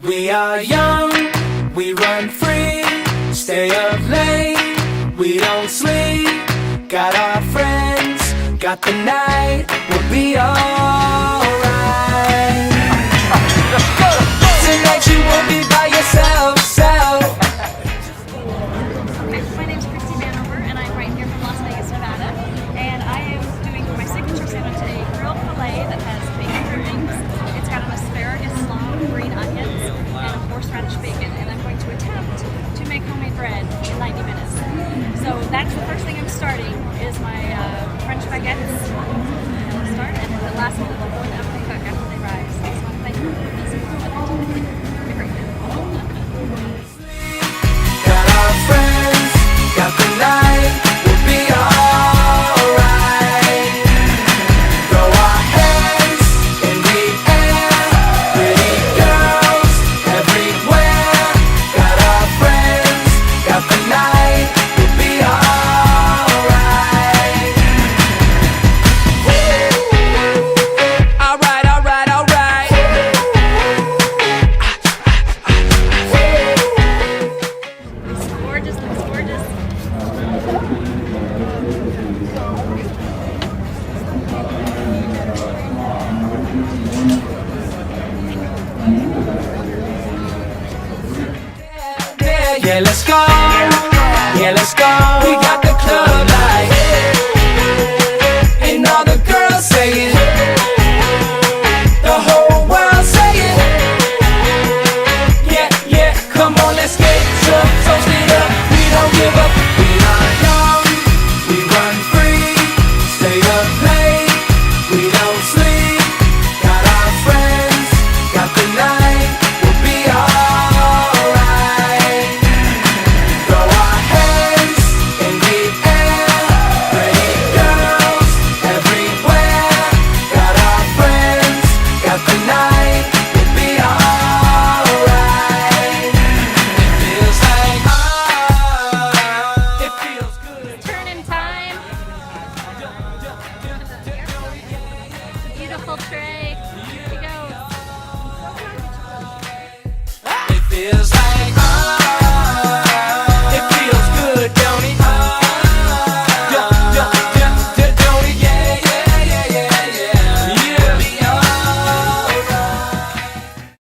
We are young, we run free, stay up late, we don't sleep. Got our friends, got the night, we'll be alright. Tonight you won't be by yourself, Okay, my name's Christie Vanover, and I'm right here from Las Vegas, Nevada. And I am doing my signature sandwich, a grilled filet that has bacon drippings. It's got an asparagus slaw, green onions, and a horseradish bacon. And I'm going to attempt to make homemade bread in 90 minutes. So that's the first thing I'm starting, is my French baguettes. And we'll start, and the last one will go in the oven and cook after they rise. So thank you for this. Be great. got our friends, got the night, we'll be alright. Throw our hands in the air, pretty girls everywhere. Got our friends, got the night, we'll be alright. Alright, alright, alright. Looks gorgeous, looks gorgeous. Yeah, let's go. Yeah, let's go. We got the club light, and all the girls saying, the whole world saying, yeah, yeah. Come on, let's get some toast it up. We don't give up. We are young, we run free, stay up late, we don't sleep. Got our friends, got the night, we'll be alright. Throw our hands in the air, pretty girls everywhere. Got our friends, got the night, we'll be alright. It feels like it feels good. Turn-in time. Beautiful tray. Here you go. It feels like